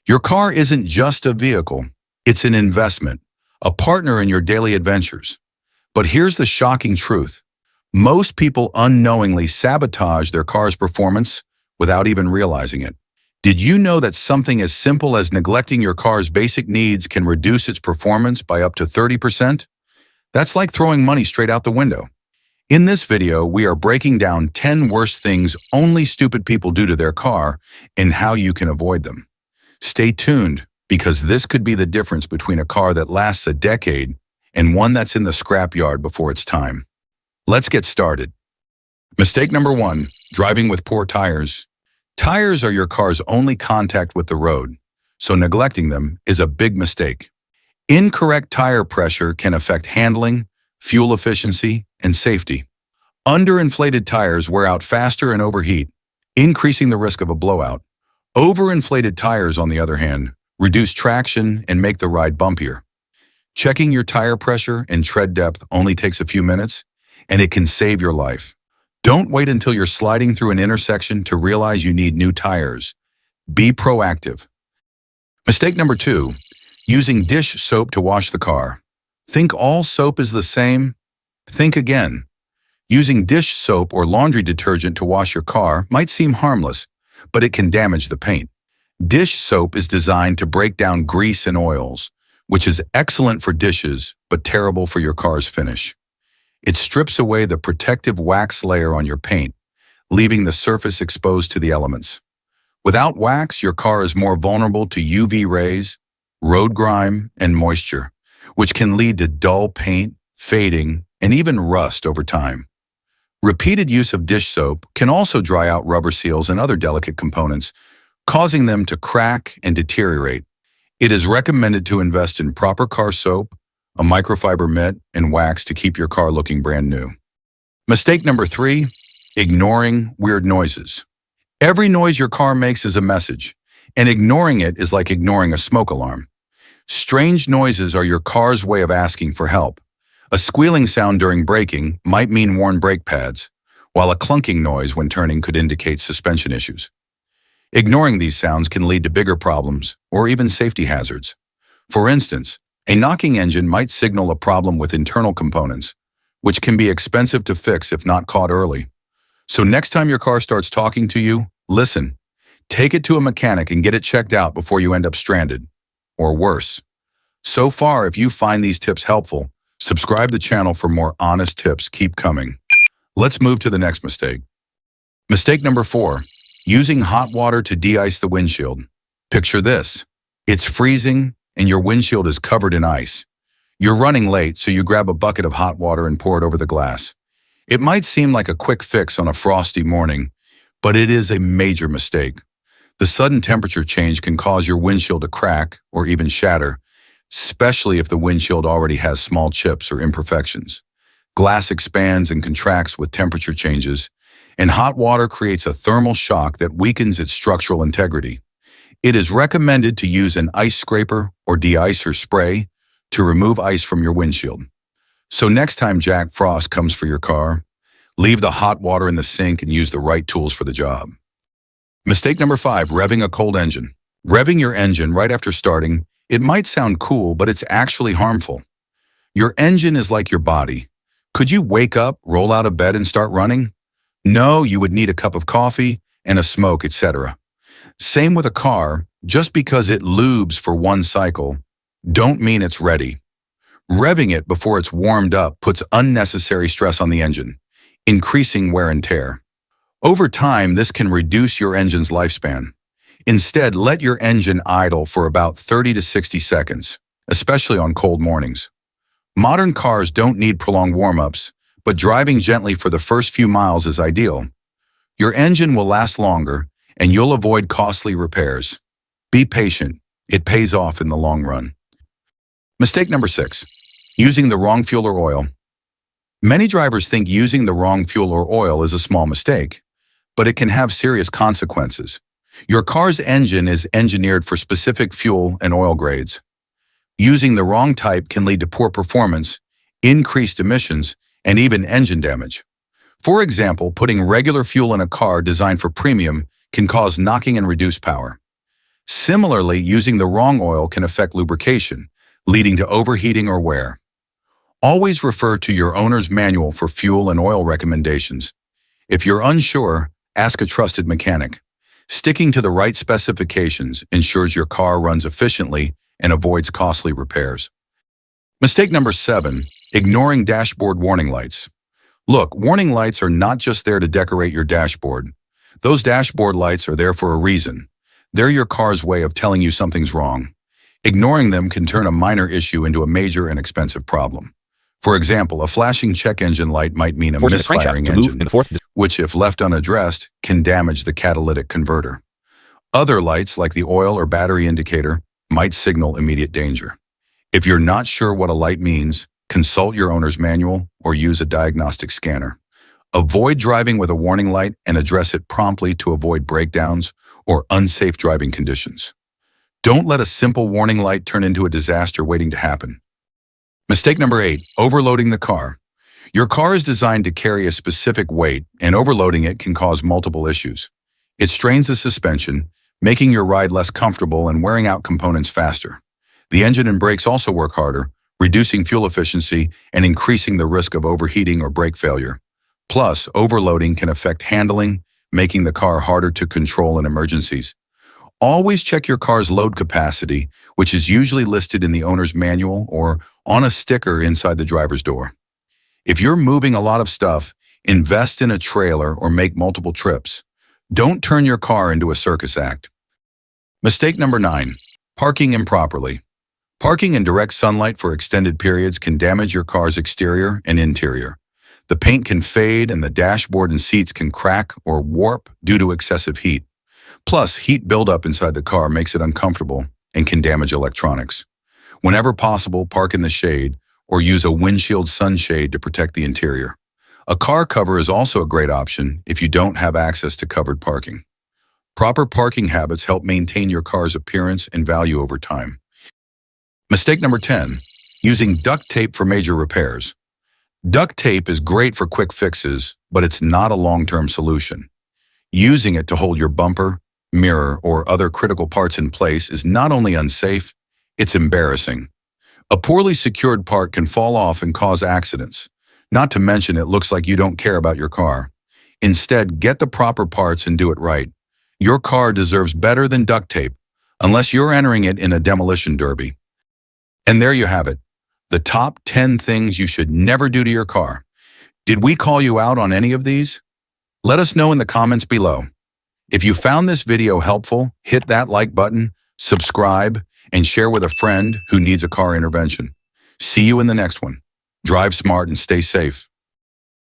Your car isn't just a vehicle, it's an investment, a partner in your daily adventures. But here's the shocking truth. Most people unknowingly sabotage their car's performance without even realizing it. Did you know that something as simple as neglecting your car's basic needs can reduce its performance by up to 30%? That's like throwing money straight out the window. In this video, we are breaking down 10 worst things only stupid people do to their car and how you can avoid them. Stay tuned, because this could be the difference between a car that lasts a decade and one that's in the scrapyard before its time. Let's get started. Mistake number 1, driving with poor tires. Tires are your car's only contact with the road, so neglecting them is a big mistake. Incorrect tire pressure can affect handling, fuel efficiency, and safety. Underinflated tires wear out faster and overheat, increasing the risk of a blowout. Overinflated tires, on the other hand, reduce traction and make the ride bumpier. Checking your tire pressure and tread depth only takes a few minutes, and it can save your life. Don't wait until you're sliding through an intersection to realize you need new tires. Be proactive. Mistake number 2, using dish soap to wash the car. Think all soap is the same? Think again. Using dish soap or laundry detergent to wash your car might seem harmless, but it can damage the paint. Dish soap is designed to break down grease and oils, which is excellent for dishes, but terrible for your car's finish. It strips away the protective wax layer on your paint, leaving the surface exposed to the elements. Without wax, your car is more vulnerable to UV rays, road grime, and moisture, which can lead to dull paint, fading, and even rust over time. Repeated use of dish soap can also dry out rubber seals and other delicate components, causing them to crack and deteriorate. It is recommended to invest in proper car soap, a microfiber mitt, and wax to keep your car looking brand new. Mistake number 3, ignoring weird noises. Every noise your car makes is a message, and ignoring it is like ignoring a smoke alarm. Strange noises are your car's way of asking for help. A squealing sound during braking might mean worn brake pads, while a clunking noise when turning could indicate suspension issues. Ignoring these sounds can lead to bigger problems or even safety hazards. For instance, a knocking engine might signal a problem with internal components, which can be expensive to fix if not caught early. So next time your car starts talking to you, listen. Take it to a mechanic and get it checked out before you end up stranded, or worse. So far, if you find these tips helpful, subscribe to the channel for more honest tips. Keep coming. Let's move to the next mistake. Mistake number 4, using hot water to de-ice the windshield. Picture this. It's freezing and your windshield is covered in ice. You're running late, so you grab a bucket of hot water and pour it over the glass. It might seem like a quick fix on a frosty morning, but it is a major mistake. The sudden temperature change can cause your windshield to crack or even shatter, especially if the windshield already has small chips or imperfections. Glass expands and contracts with temperature changes, and hot water creates a thermal shock that weakens its structural integrity. It is recommended to use an ice scraper or de-icer spray to remove ice from your windshield. So next time Jack Frost comes for your car, leave the hot water in the sink and use the right tools for the job. Mistake number 5, revving a cold engine. Revving your engine right after starting, it might sound cool, but it's actually harmful. Your engine is like your body. Could you wake up, roll out of bed, and start running? No, you would need a cup of coffee and a smoke, etc. Same with a car. Just because it lubes for one cycle, don't mean it's ready. Revving it before it's warmed up puts unnecessary stress on the engine, increasing wear and tear. Over time, this can reduce your engine's lifespan. Instead, let your engine idle for about 30 to 60 seconds, especially on cold mornings. Modern cars don't need prolonged warm-ups, but driving gently for the first few miles is ideal. Your engine will last longer, and you'll avoid costly repairs. Be patient. It pays off in the long run. Mistake number 6, using the wrong fuel or oil. Many drivers think using the wrong fuel or oil is a small mistake, but it can have serious consequences. Your car's engine is engineered for specific fuel and oil grades. Using the wrong type can lead to poor performance, increased emissions, and even engine damage. For example, putting regular fuel in a car designed for premium can cause knocking and reduced power. Similarly, using the wrong oil can affect lubrication, leading to overheating or wear. Always refer to your owner's manual for fuel and oil recommendations. If you're unsure, ask a trusted mechanic. Sticking to the right specifications ensures your car runs efficiently and avoids costly repairs. Mistake number 7, ignoring dashboard warning lights. Look, warning lights are not just there to decorate your dashboard. Those dashboard lights are there for a reason. They're your car's way of telling you something's wrong. Ignoring them can turn a minor issue into a major and expensive problem. For example, a flashing check engine light might mean a misfiring engine, which, if left unaddressed, can damage the catalytic converter. Other lights, like the oil or battery indicator, might signal immediate danger. If you're not sure what a light means, consult your owner's manual or use a diagnostic scanner. Avoid driving with a warning light and address it promptly to avoid breakdowns or unsafe driving conditions. Don't let a simple warning light turn into a disaster waiting to happen. Mistake number 8, overloading the car. Your car is designed to carry a specific weight, and overloading it can cause multiple issues. It strains the suspension, making your ride less comfortable and wearing out components faster. The engine and brakes also work harder, reducing fuel efficiency and increasing the risk of overheating or brake failure. Plus, overloading can affect handling, making the car harder to control in emergencies. Always check your car's load capacity, which is usually listed in the owner's manual or on a sticker inside the driver's door. If you're moving a lot of stuff, invest in a trailer or make multiple trips. Don't turn your car into a circus act. Mistake number 9, parking improperly. Parking in direct sunlight for extended periods can damage your car's exterior and interior. The paint can fade and the dashboard and seats can crack or warp due to excessive heat. Plus, heat buildup inside the car makes it uncomfortable and can damage electronics. Whenever possible, park in the shade or use a windshield sunshade to protect the interior. A car cover is also a great option if you don't have access to covered parking. Proper parking habits help maintain your car's appearance and value over time. Mistake number 10, using duct tape for major repairs. Duct tape is great for quick fixes, but it's not a long-term solution. Using it to hold your bumper, mirror, or other critical parts in place is not only unsafe, it's embarrassing. A poorly secured part can fall off and cause accidents. Not to mention it looks like you don't care about your car. Instead, get the proper parts and do it right. Your car deserves better than duct tape, unless you're entering it in a demolition derby. And there you have it, the top 10 things you should never do to your car. Did we call you out on any of these? Let us know in the comments below. If you found this video helpful, hit that like button, subscribe, and share with a friend who needs a car intervention. See you in the next one. Drive smart and stay safe.